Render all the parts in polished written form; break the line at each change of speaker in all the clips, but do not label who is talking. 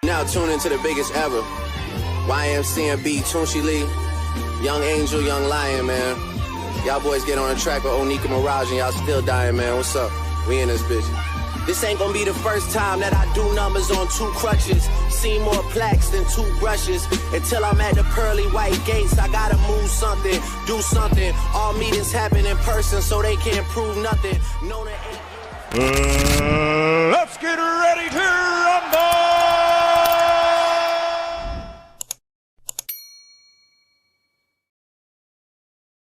Now tune into the biggest ever. YMCMB, Tunchi Lee, Young Angel, Young Lion, man. Y'all boys get on the track with Onika Mirage and y'all still dying, man. What's up? We in this bitch. This ain't gonna be the first time that I do numbers on 2 crutches. See more plaques than 2 brushes. Until I'm at the pearly white gates, I gotta move something, do something. All meetings happen in person, so they can't prove nothing. No, they ain't.
Let's get ready to rumble!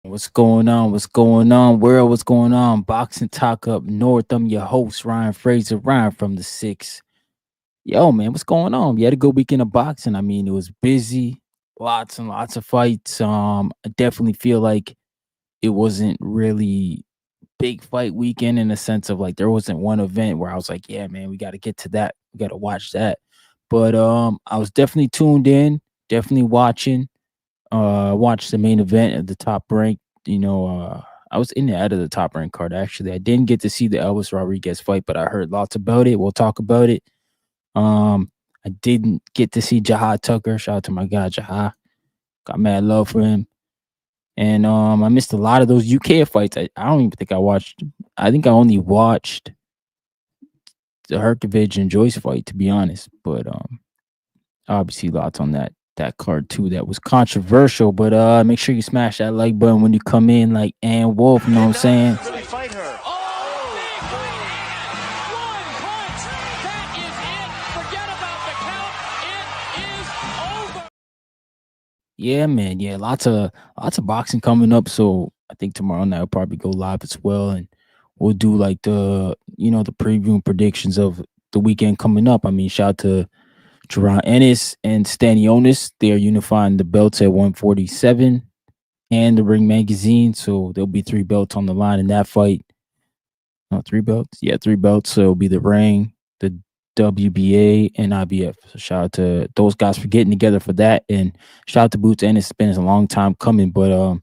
What's going on? What's going on, world? What's going on? Boxing Talk Up North. I'm your host, Ryan Fraser, Ryan from the 6. Yo, man, what's going on? We had a good weekend of boxing. I mean, it was busy, lots and lots of fights. I definitely feel like it wasn't really big fight weekend in the sense of like there wasn't one event where I was like, yeah, man, we got to get to that. We got to watch that. But I was definitely tuned in, definitely watching. Watched the main event at the top rank. I was in and out of the top rank card actually. I didn't get to see the Elvis Rodriguez fight, but I heard lots about it. We'll talk about it. I didn't get to see Jaha Tucker. Shout out to my guy Jaha. Got mad love for him. And I missed a lot of those UK fights. I don't even think I watched. I think I only watched the Hrgovic and Joyce fight, to be honest. But obviously lots on that card too that was controversial. But make sure you smash that like button when you come in, like Ann Wolf, you know what I'm saying?
Really fight her.
Yeah, man. Yeah, lots of boxing coming up. So I think tomorrow night will probably go live as well, and we'll do like the preview and predictions of the weekend coming up. I mean, shout out to Jaron Ennis and Stanionis. They are unifying the belts at 147 and the Ring Magazine. So there'll be 3 belts on the line in that fight. No, 3 belts? Yeah, 3 belts. So it'll be the Ring, the WBA, and IBF. So shout out to those guys for getting together for that. And shout out to Boots Ennis. It's been a long time coming. But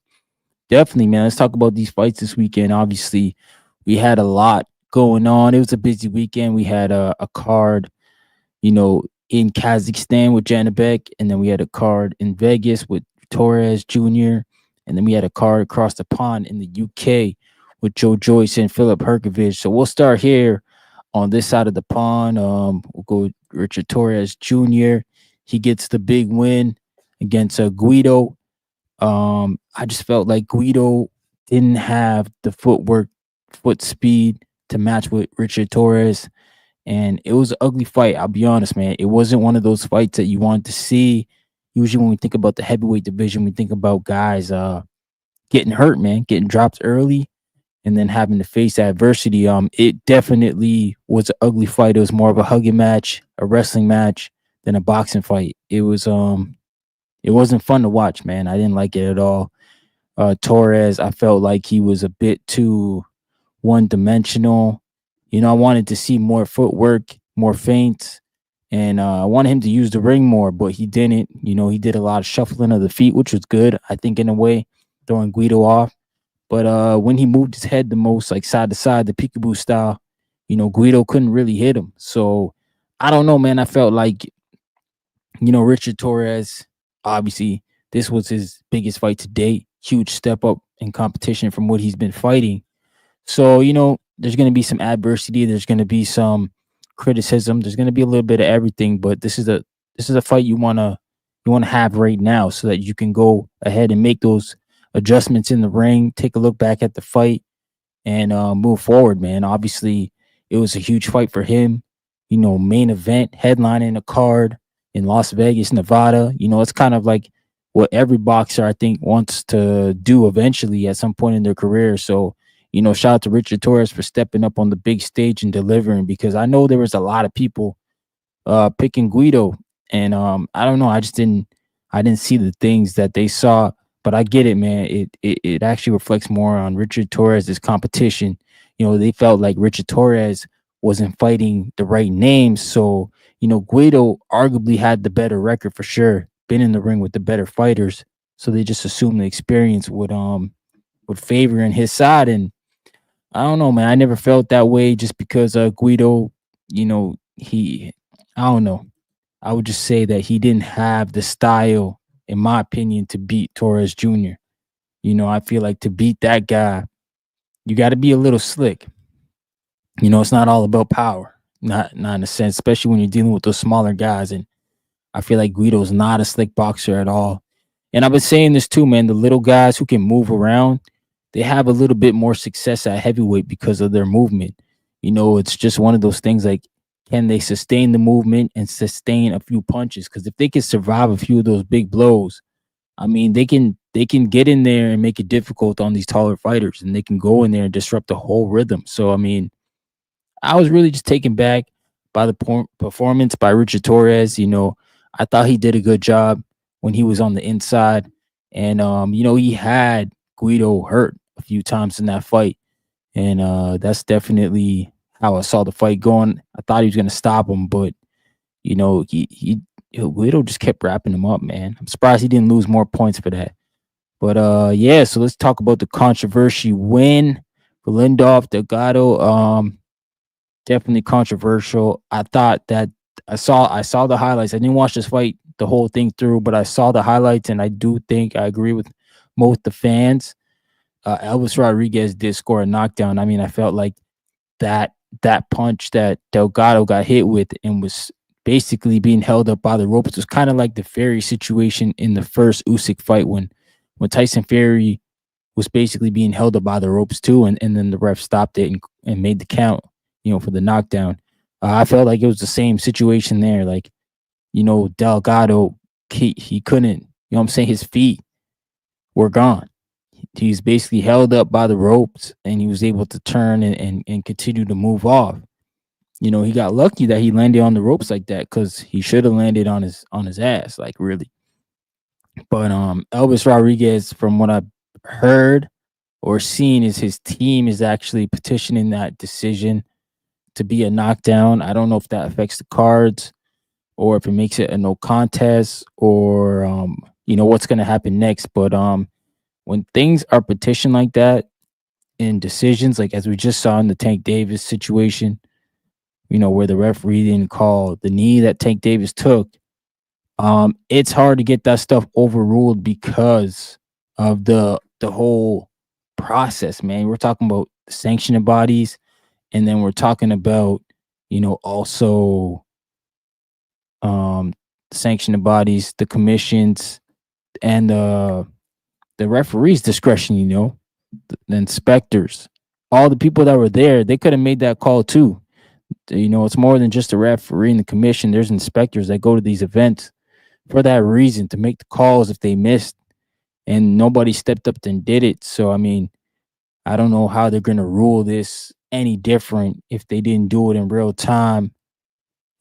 definitely, man, let's talk about these fights this weekend. Obviously, we had a lot going on. It was a busy weekend. We had a card, in Kazakhstan with Zhanibek, and then we had a card in Vegas with Torrez Jr., and then we had a card across the pond in the UK with Joe Joyce and Philip Hrgovic. So we'll start here on this side of the pond. We'll go with Richard Torrez Jr. He gets the big win against Guido. I just felt like Guido didn't have the foot speed to match with Richard Torrez. And it was an ugly fight. I'll be honest, man. It wasn't one of those fights that you want to see. Usually when we think about the heavyweight division, we think about guys getting hurt, man, getting dropped early and then having to face adversity. It definitely was an ugly fight. It was more of a hugging match, a wrestling match than a boxing fight. It wasn't fun to watch, man. I didn't like it at all. Torrez, I felt like he was a bit too one-dimensional. I wanted to see more footwork, more feints, and I wanted him to use the ring more, but he didn't. He did a lot of shuffling of the feet, which was good, I think, in a way, throwing Guido off. But when he moved his head the most, like side to side, the peekaboo style, Guido couldn't really hit him. So I don't know, man. I felt like, Richard Torrez, obviously, this was his biggest fight to date. Huge step up in competition from what he's been fighting. So, there's going to be some adversity. There's going to be some criticism. There's going to be a little bit of everything. But this is a fight you want to have right now so that you can go ahead and make those adjustments in the ring, take a look back at the fight, and move forward, man. Obviously, it was a huge fight for him. Main event, headlining a card in Las Vegas, Nevada. It's kind of like what every boxer, I think, wants to do eventually at some point in their career. So, shout out to Richard Torrez for stepping up on the big stage and delivering, because I know there was a lot of people picking Guido, and I don't know, I didn't see the things that they saw, but I get it, man. It actually reflects more on Richard Torres's competition. They felt like Richard Torrez wasn't fighting the right names, so Guido arguably had the better record for sure, been in the ring with the better fighters, so they just assumed the experience would favor in his side. And I don't know, man. I never felt that way just because Guido, he I don't know. I would just say that he didn't have the style, in my opinion, to beat Torres Jr. I feel like to beat that guy, you got to be a little slick. It's not all about power, not in a sense, especially when you're dealing with those smaller guys. And I feel like Guido's not a slick boxer at all. And I've been saying this too, man. The little guys who can move around, they have a little bit more success at heavyweight because of their movement. It's just one of those things like, can they sustain the movement and sustain a few punches? Because if they can survive a few of those big blows, I mean, they can get in there and make it difficult on these taller fighters, and they can go in there and disrupt the whole rhythm. So I mean, I was really just taken back by the performance by Richard Torres. I thought he did a good job when he was on the inside, and he had Guido hurt a few times in that fight, and that's definitely how I saw the fight going. I thought he was going to stop him, but he Guido just kept wrapping him up, man. I'm surprised he didn't lose more points for that. But yeah, so let's talk about the controversy win for Lindolf Delgado. Definitely controversial. I thought that I saw the highlights. I didn't watch this fight the whole thing through, but I saw the highlights, and I do think I agree with most the fans. Elvis Rodriguez did score a knockdown. I mean, I felt like that that punch that Delgado got hit with and was basically being held up by the ropes was kind of like the Fury situation in the first Usyk fight when Tyson Fury was basically being held up by the ropes too, and then the ref stopped it and made the count, for the knockdown. I felt like it was the same situation there. Like, Delgado, he couldn't, I'm saying, his feet were gone. He's basically held up by the ropes, and he was able to turn and continue to move off. He got lucky that he landed on the ropes like that, because he should have landed on his ass, like, really. But Elvis Rodriguez, from what I've heard or seen, is his team is actually petitioning that decision to be a knockdown. I don't know if that affects the cards or if it makes it a no contest, or what's going to happen next. But when things are petitioned like that in decisions, like as we just saw in the Tank Davis situation, where the referee didn't call the knee that Tank Davis took, it's hard to get that stuff overruled because of the whole process, man. We're talking about the sanctioning bodies, and then we're talking about, also sanctioning bodies, the commissions, and the referee's discretion, the inspectors, all the people that were there, they could have made that call too. It's more than just the referee and the commission. There's inspectors that go to these events for that reason, to make the calls if they missed, and nobody stepped up and did it. So I mean, I don't know how they're going to rule this any different if they didn't do it in real time.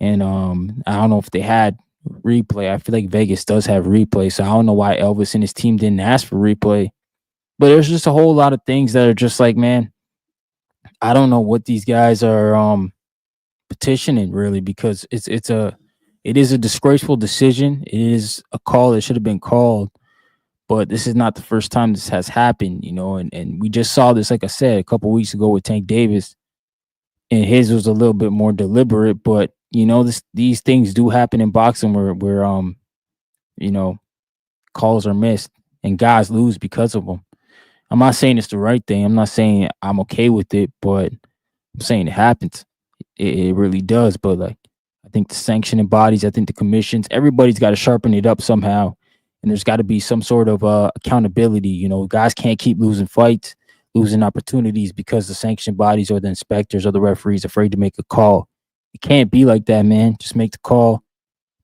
And I don't know if they had replay. I feel like Vegas does have replay, so I don't know why Elvis and his team didn't ask for replay. But there's just a whole lot of things that are just like, man, I don't know what these guys are petitioning, really, because it is a disgraceful decision. It is a call that should have been called, but this is not the first time this has happened, and we just saw this, like I said, a couple weeks ago with Tank Davis, and his was a little bit more deliberate. But these things do happen in boxing where you know calls are missed and guys lose because of them. I'm not saying it's the right thing. I'm not saying I'm okay with it, but I'm saying it happens. It really does. But like, I think the sanctioning bodies, I think the commissions, everybody's got to sharpen it up somehow, and there's got to be some sort of accountability. Guys can't keep losing fights, losing opportunities because the sanction bodies or the inspectors or the referees afraid to make a call. It can't be like that, man. Just make the call,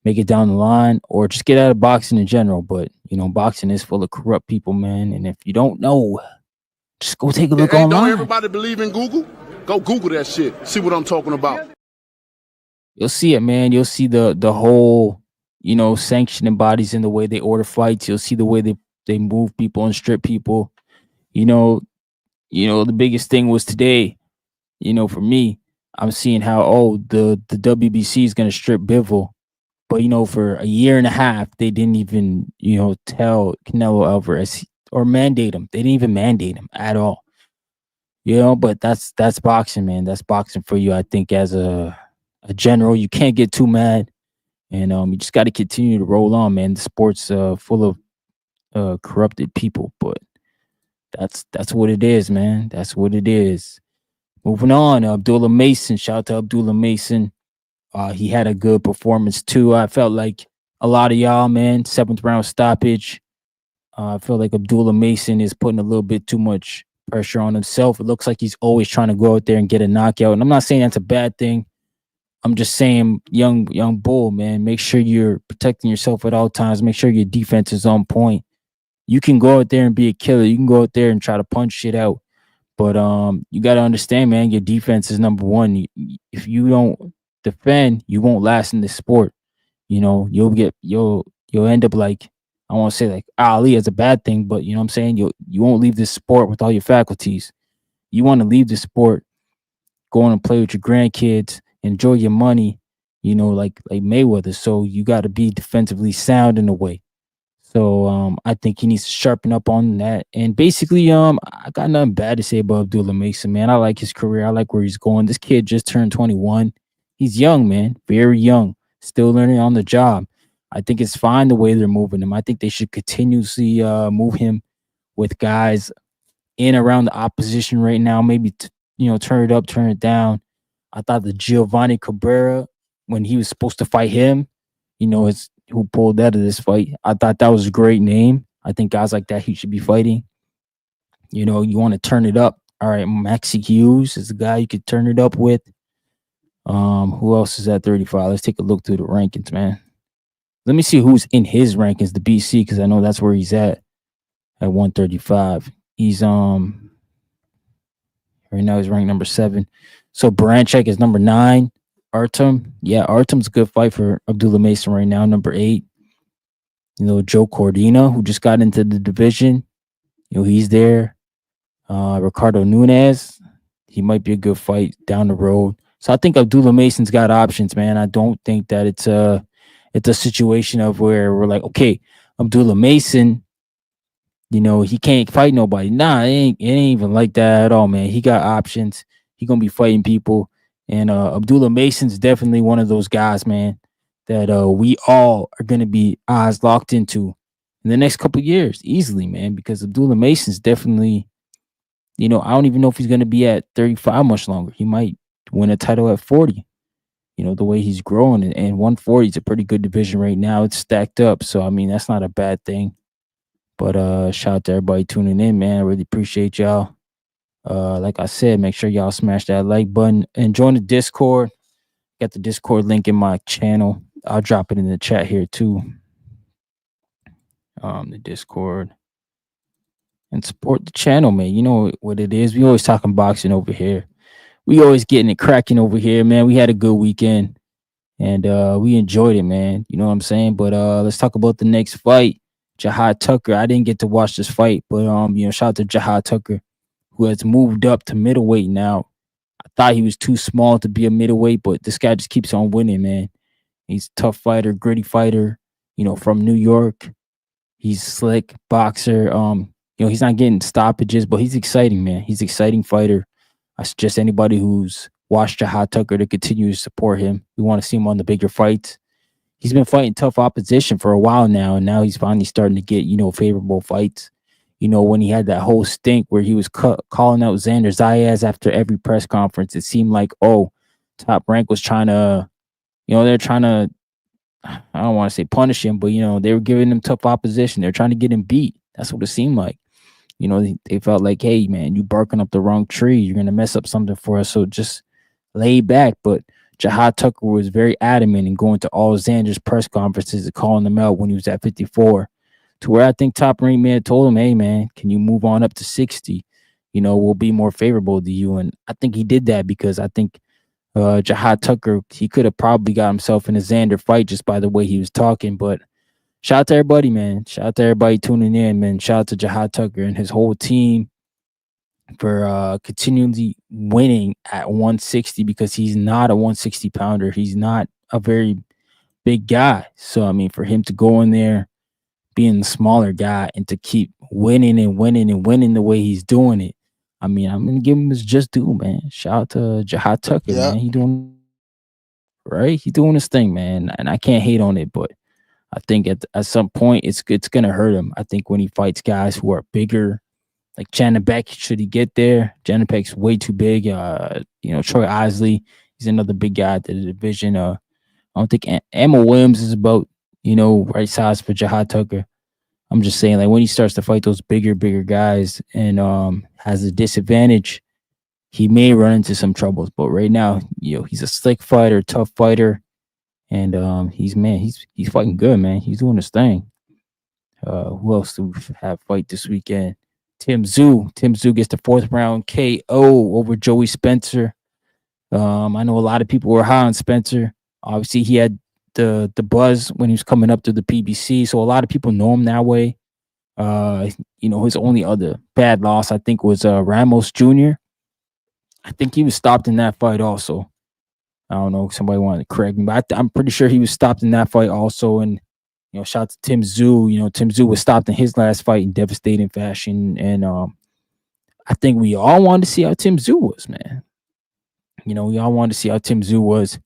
make it down the line, or just get out of boxing in general. But boxing is full of corrupt people, man. And if you don't know, just go take a look
Hey, don't
online.
everybody believe in Google? Go Google that shit. See what I'm talking about.
You'll see it, man. You'll see the whole, sanctioning bodies and the way they order fights. You'll see the way they move people and strip people. You know, the biggest thing was today, for me, I'm seeing how, the WBC is gonna strip Bivol. But for a year and a half, they didn't even, tell Canelo Alvarez or mandate him. They didn't even mandate him at all. But that's boxing, man. That's boxing for you. I think as a general. You can't get too mad, and you just got to continue to roll on, man. The sport's full of corrupted people, but that's what it is, man. That's what it is. Moving on, Abdullah Mason. Shout out to Abdullah Mason. He had a good performance too. I felt like a lot of y'all, man, seventh round stoppage. I feel like Abdullah Mason is putting a little bit too much pressure on himself. It looks like he's always trying to go out there and get a knockout. And I'm not saying that's a bad thing. I'm just saying, young bull, man, make sure you're protecting yourself at all times. Make sure your defense is on point. You can go out there and be a killer. You can go out there and try to punch shit out. But you got to understand, man, your defense is number one. If you don't defend, you won't last in this sport. You know, you'll end up like, I won't say like Ali as a bad thing, but you know what I'm saying? You won't leave this sport with all your faculties. You want to leave the sport, go on and play with your grandkids, enjoy your money, you know, like Mayweather. So you got to be defensively sound in a way. So I think he needs to sharpen up on that. And basically, I got nothing bad to say about Abdullah Mason, man. I like his career. I like where he's going. This kid just turned 21. He's young, man, very young, still learning on the job. I think it's fine the way they're moving him. I think they should continuously move him with guys in around the opposition right now. Maybe turn it up, turn it down. I thought the Giovanni Cabrera, when he was supposed to fight him, it's who pulled out of this fight. I thought that was a great name. I think guys like that he should be fighting. You want to turn it up. All right, Maxi Hughes is the guy you could turn it up with. Who else is at 35? Let's take a look through the rankings, man. Let me see who's in his rankings, the BC, because I know that's where he's at 135. He's right now he's ranked number 7. So Baranchek is number 9. Artem, yeah, Artem's a good fight for Abdullah Mason right now, number 8. Joe Cordina, who just got into the division, he's there. Ricardo Nunez, he might be a good fight down the road. So I think Abdullah Mason's got options, man. I don't think that it's a situation of where we're like, okay, Abdullah Mason, he can't fight nobody. Nah, it ain't even like that at all, man. He got options. He gonna be fighting people. And Abdullah Mason's definitely one of those guys, man, that we all are going to be eyes locked into in the next couple of years easily, man, because Abdullah Mason's definitely, I don't even know if he's going to be at 35 much longer. He might win a title at 40, the way he's growing. And 140 is a pretty good division right now. It's stacked up. So, I mean, that's not a bad thing. But shout out to everybody tuning in, man. I really appreciate y'all. Like I said, make sure y'all smash that like button and join the Discord. Got the Discord link in my channel. I'll drop it in the chat here too. The Discord. And support the channel, man. You know what it is. We always talking boxing over here. We always getting it cracking over here, man. We had a good weekend and we enjoyed it, man. You know what I'm saying? But let's talk about the next fight. Jahad Tucker. I didn't get to watch this fight, but shout out to Jahad Tucker, who has moved up to middleweight now. I thought he was too small to be a middleweight, but this guy just keeps on winning, man. He's a tough fighter, gritty fighter, from New York. He's slick boxer. He's not getting stoppages, but he's exciting, man. He's an exciting fighter. I suggest anybody who's watched Jahad Tucker to continue to support him. We want to see him on the bigger fights. He's been fighting tough opposition for a while now, and now he's finally starting to get, favorable fights. When he had that whole stink where he was calling out Xander Zayas after every press conference, it seemed like, Top Rank was trying to, they're trying to, I don't want to say punish him, but, they were giving him tough opposition. They're trying to get him beat. That's what it seemed like. They felt like, hey, man, you barking up the wrong tree. You're going to mess up something for us. So just lay back. But Jahad Tucker was very adamant in going to all Xander's press conferences and calling them out when he was at 54. To where I think Top Rank man told him, hey, man, can you move on up to 60? We'll be more favorable to you. And I think he did that because I think Jahad Tucker, he could have probably got himself in a Xander fight just by the way he was talking. But shout out to everybody, man. Shout out to everybody tuning in, man. Shout out to Jahad Tucker and his whole team for continually winning at 160 because he's not a 160 pounder. He's not a very big guy. So, I mean, for him to go in there, being the smaller guy and to keep winning and winning and winning the way he's doing it. I mean, I'm gonna give him his just due, man. Shout out to Jahad Tucker, man. He doing right? He's doing his thing, man, and I can't hate on it. But I think at some point it's gonna hurt him. I think when he fights guys who are bigger, like Jhanibek, should he get there? Jhanibek's way too big. Troy Isley, he's another big guy at the division. I don't think Emma Williams is about right size for Jahad Tucker. I'm just saying, like when he starts to fight those bigger guys and has a disadvantage, he may run into some troubles. But right now, he's a slick fighter, tough fighter, and he's fighting good, man. He's doing his thing. Who else do we have fight this weekend? Tim Tszyu. Tim Tszyu gets the fourth round KO over Joey Spencer. I know a lot of people were high on Spencer. Obviously, he had the buzz when he was coming up through the PBC, so a lot of people know him that way. His only other bad loss, I think, was Ramos Jr. I think he was stopped in that fight also. I don't know. Somebody wanted to correct me, but I'm pretty sure he was stopped in that fight also. And shout out to Tim Tszyu. Tim Tszyu was stopped in his last fight in devastating fashion, and I think we all wanted to see how Tim Tszyu was, man. We all wanted to see how Tim Tszyu was.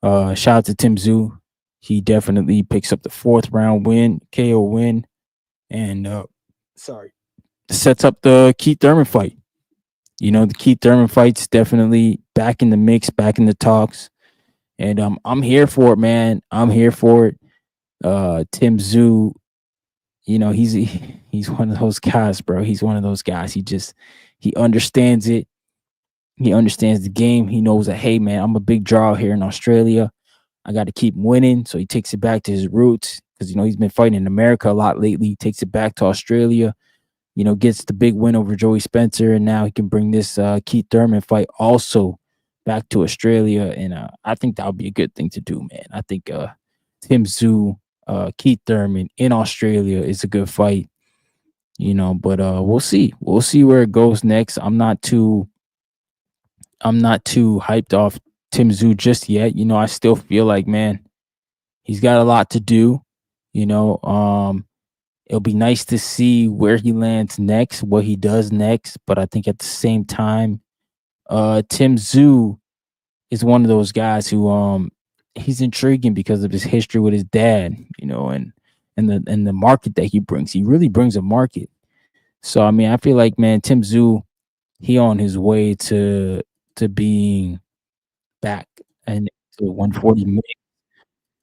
Shout out to Tim Tszyu. He definitely picks up the fourth round win, KO win, and sets up the Keith Thurman fight. The Keith Thurman fight's definitely back in the mix, back in the talks, and I'm here for it, man. I'm here for it. Tim Tszyu, he's one of those guys, bro. He's one of those guys. He understands it. He understands the game. He knows that, hey, man, I'm a big draw here in Australia. I got to keep winning. So he takes it back to his roots because, he's been fighting in America a lot lately. He takes it back to Australia, gets the big win over Joey Spencer. And now he can bring this Keith Thurman fight also back to Australia. And I think that would be a good thing to do, man. I think Tim Tszyu, Keith Thurman in Australia is a good fight, but we'll see. We'll see where it goes next. I'm not too hyped off Tim Tszyu just yet. I still feel like, man, he's got a lot to do. It'll be nice to see where he lands next, what he does next. But I think at the same time, Tim Tszyu is one of those guys who he's intriguing because of his history with his dad, and the market that he brings. He really brings a market. So I mean, I feel like, man, Tim Tszyu, he on his way to being back and to 140 minutes.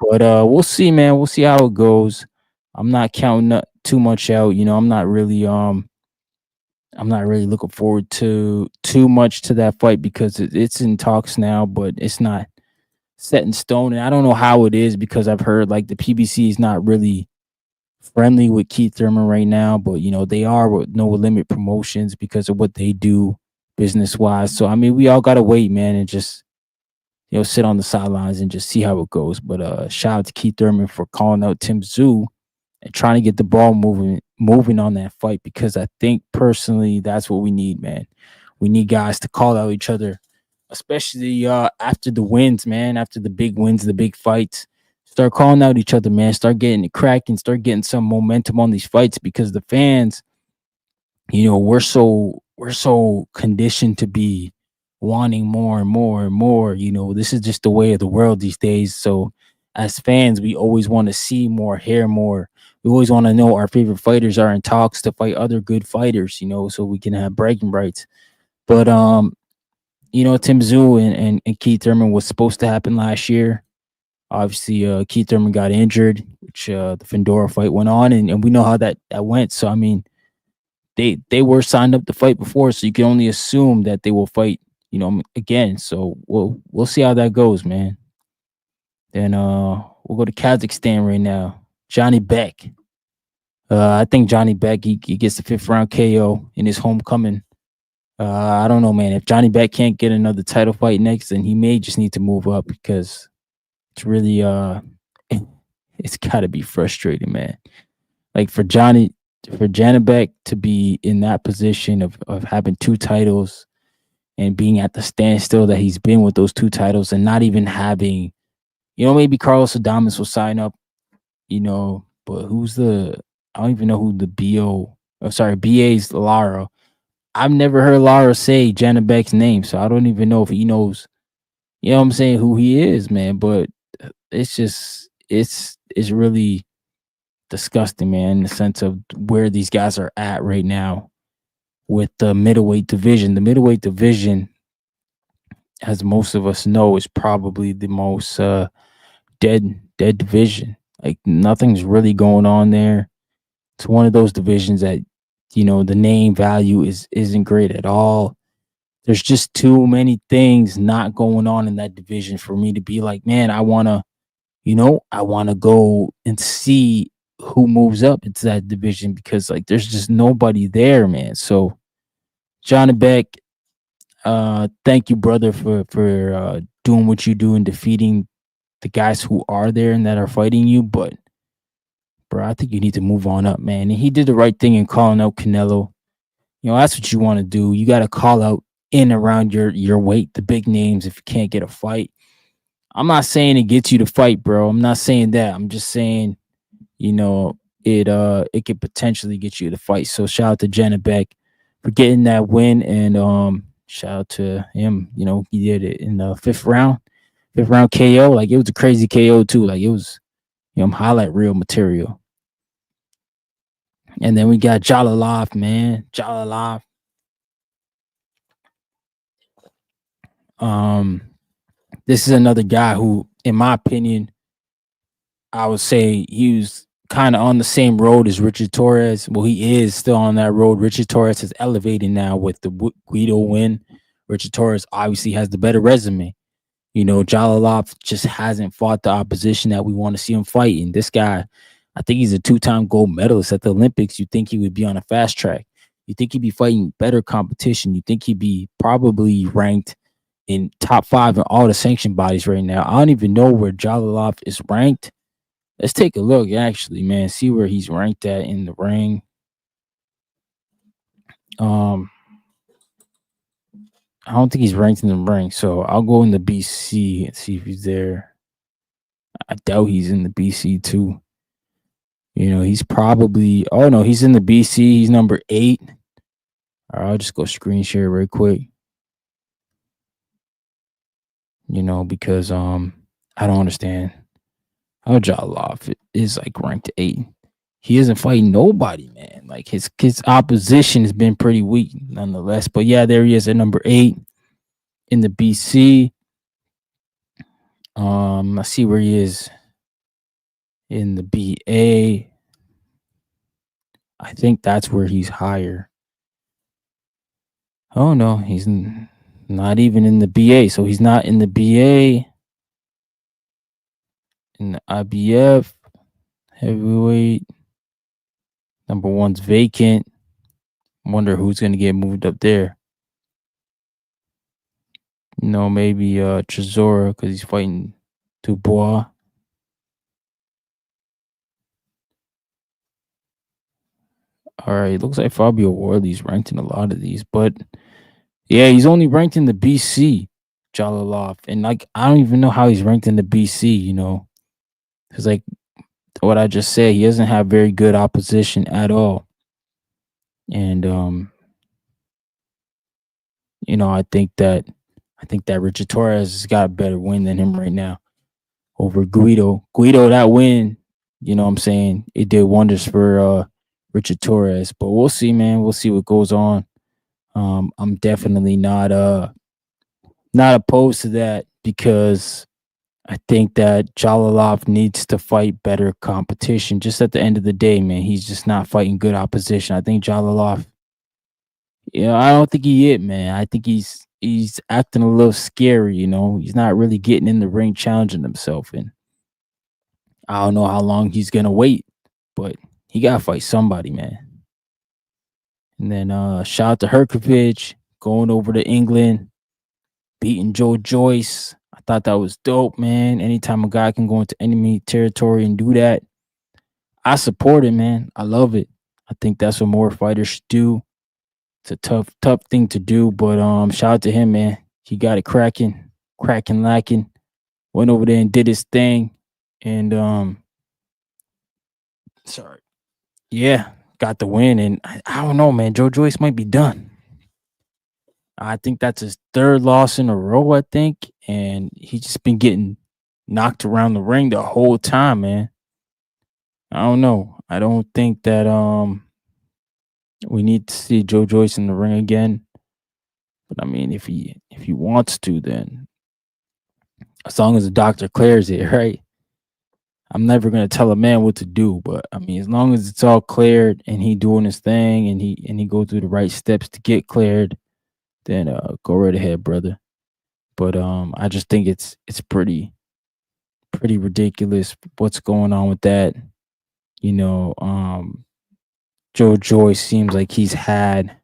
But we'll see, man. We'll see how it goes. I'm not counting too much out. I'm not really looking forward to too much to that fight because it's in talks now, but it's not set in stone. And I don't know how it is because I've heard like the PBC is not really friendly with Keith Thurman right now, but they are with No Limit Promotions because of what they do business wise. So I mean, we all gotta wait, man, and just sit on the sidelines and just see how it goes. But shout out to Keith Thurman for calling out Tim Tszyu and trying to get the ball moving on that fight because I think personally that's what we need, man. We need guys to call out each other, especially after the wins, man, after the big wins, the big fights. Start calling out each other, man. Start getting it cracking, start getting some momentum on these fights because the fans, we're so conditioned to be wanting more and more and more. This is just the way of the world these days. So as fans, we always want to see more, hear more. We always want to know our favorite fighters are in talks to fight other good fighters, so we can have bragging rights. But Tim Tszyu and Keith Thurman was supposed to happen last year. Obviously, Keith Thurman got injured, which the Fedora fight went on, and we know how that went. So I mean, they were signed up to fight before, so you can only assume that they will fight, again. So we'll see how that goes, man. Then we'll go to Kazakhstan right now. Zhanibek. I think Zhanibek he gets the 5th round KO in his homecoming. I don't know, man. If Zhanibek can't get another title fight next, then he may just need to move up because it's really it's got to be frustrating, man. Like for Zhanibek to be in that position of having 2 titles and being at the standstill that he's been with those 2 titles and not even having, maybe Carlos Adames will sign up, but I don't even know who the BA's Lara. I've never heard Lara say Zhanibek's name, so I don't even know if he knows you know what I'm saying, who he is, man. But it's just it's really disgusting, man, in the sense of where these guys are at right now with the middleweight division. The middleweight division, as most of us know, is probably the most dead division. Like nothing's really going on there. It's one of those divisions that the name value isn't great at all. There's just too many things not going on in that division for me to be like, man, I want to go and see who moves up into that division because like there's just nobody there, man. So Zhanibek, thank you, brother, for doing what you do and defeating the guys who are there and that are fighting you. But bro, I think you need to move on up, man. And he did the right thing in calling out Canelo. That's what you want to do. You got to call out in around your weight, the big names. If you can't get a fight, I'm not saying it gets you to fight, bro. I'm not saying that. I'm just saying, it could potentially get you to fight. So shout out to Jhanibek for getting that win, and shout out to him. He did it in the fifth round KO. Like it was a crazy KO too. Like it was, highlight reel material. And then we got Jalalov, man. Jalalov. This is another guy who, in my opinion, I would say he was kind of on the same road as Richard Torrez. Well, he is still on that road. Richard Torrez is elevating now with the Guido win. Richard Torrez obviously has the better resume. Jalalov just hasn't fought the opposition that we want to see him fight. And this guy, I think he's a 2-time gold medalist at the Olympics. You think he would be on a fast track. You think he'd be fighting better competition. You think he'd be probably ranked in top 5 in all the sanction bodies right now. I don't even know where Jalalov is ranked. Let's take a look, actually, man. See where he's ranked at in the ring. I don't think he's ranked in the ring, so I'll go in the BC and see if he's there. I doubt he's in the BC too. He's probably. Oh no, he's in the BC. He's number 8. All right, I'll just go screen share real quick. Because I don't understand how Jalalov is like ranked 8. He isn't fighting nobody, man. Like his opposition has been pretty weak nonetheless. But yeah, there he is at number 8 in the BC. Let's see where he is in the BA. I think that's where he's higher. Oh no, he's not even in the BA. So he's not in the BA. In the IBF heavyweight, number 1's vacant. Wonder who's gonna get moved up there. Maybe Chisora because he's fighting Dubois. All right, looks like Fabio Worley's ranked in a lot of these, but yeah, he's only ranked in the BC, Jalalov, and like I don't even know how he's ranked in the BC. Because like what I just said, he doesn't have very good opposition at all, and I think that Richard Torrez has got a better win than him right now over Guido. That win, what I'm saying, it did wonders for Richard Torrez. But we'll see, man. We'll see what goes on. I'm definitely not opposed to that because I think that Jalalov needs to fight better competition. Just at the end of the day, man, he's just not fighting good opposition. I think Jalalov, I don't think he is, man. I think he's acting a little scary, He's not really getting in the ring challenging himself. And I don't know how long he's gonna wait, but he gotta fight somebody, man. And then shout out to Hrgovic going over to England, beating Joe Joyce. I thought that was dope, man. Anytime a guy can go into enemy territory and do that, I support it, man. I love it. I think that's what more fighters should do. It's a tough thing to do, but shout out to him, man. He got it cracking, lacking. Went over there and did his thing, and yeah, got the win. And I don't know, man. Joe Joyce might be done. I think that's his third loss in a row, I think. And he's just been getting knocked around the ring the whole time, man. I don't know. I don't think that we need to see Joe Joyce in the ring again. But I mean, if he wants to, then as long as the doctor clears it, right? I'm never gonna tell a man what to do, but I mean, as long as it's all cleared and he doing his thing and he go through the right steps to get cleared, then go right ahead, brother. But I just think it's pretty ridiculous what's going on with that. You know, Joe Joyce seems like he's had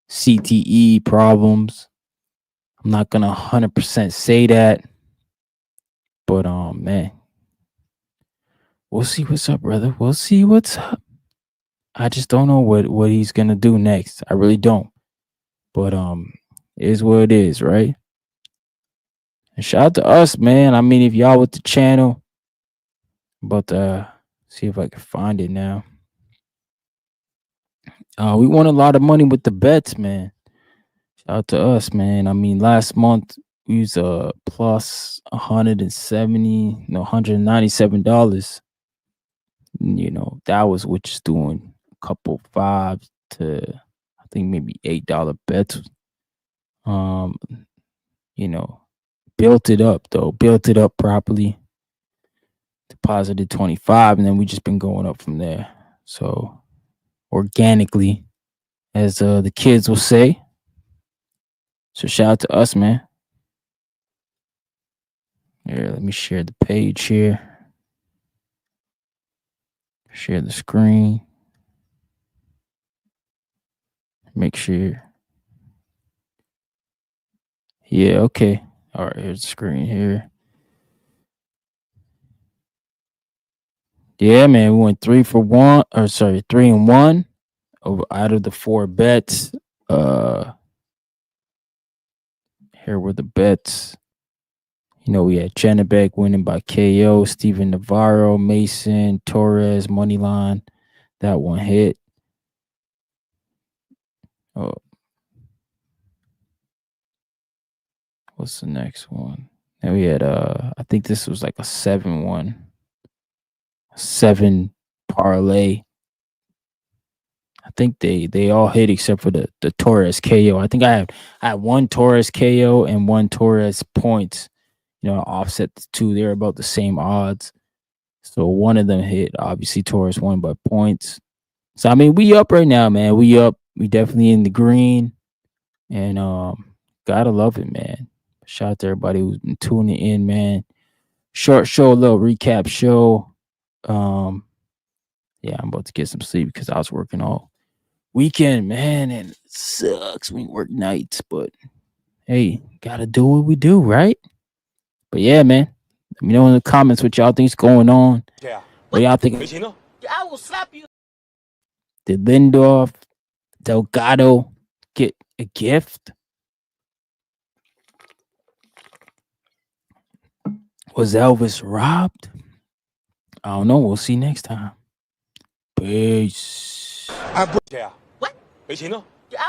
CTE problems. I'm not gonna 100% say that, but man, we'll see what's up, brother. We'll see what's up. I just don't know what he's gonna do next. I really don't. But it is what it is, right? And shout out to us, man. I mean, if y'all with the channel, I'm about to see if I can find it now. We won a lot of money with the bets, man. Shout out to us, man. I mean, last month we was plus $197. You know, that was with just doing a couple 5 to I think maybe $8 bets. You know, built it up properly. Deposited 25, and then we just been going up from there. So organically, as the kids will say. So shout out to us, man. Here, let me share the page here. Share the screen. Make sure. Yeah, okay. All right, here's the screen here. Yeah, man, we went 3 and 1 out of the 4 bets. Here were the bets. You know, we had Zhanibek winning by KO, Steven Navarro, Mason, Torrez, Moneyline. That one hit. Oh. What's the next one? And we had I think this was like a 7-1. 7 parlay. I think they all hit except for the Torrez KO. I think I had 1 Torrez KO and 1 Torrez points. You know, offset the 2. They're about the same odds. So one of them hit. Obviously, Torrez won by points. So I mean, we up right now, man. We up. We definitely in the green. And gotta love it, man. Shout out to everybody who's been tuning in, man. Short show, a little recap show. Yeah, I'm about to get some sleep because I was working all weekend, man, and it sucks when you work nights, but hey, gotta do what we do, right? But yeah, man, let me know in the comments what y'all think's going on.
Yeah.
What y'all think?
I will slap you.
Did Lindorf, Delgado get a gift? Was Elvis robbed? I don't know. We'll see next time. Peace.
Yeah. What? I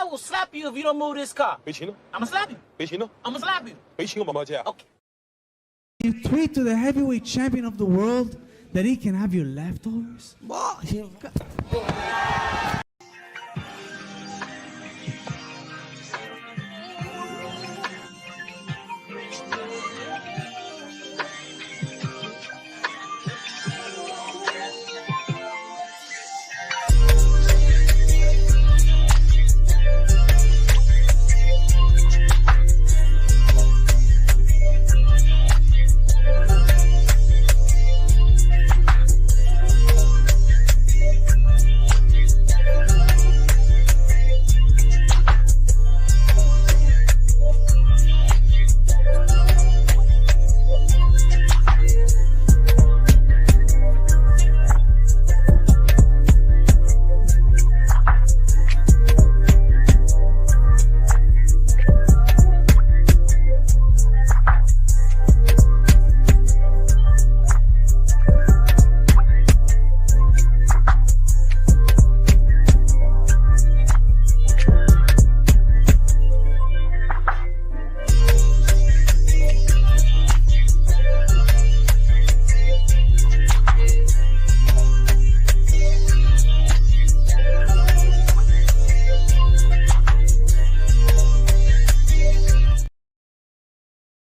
will slap you if you don't move this car. I'm gonna slap you. I'm gonna slap you. Okay.
You tweet to the heavyweight champion of the world that he can have your leftovers?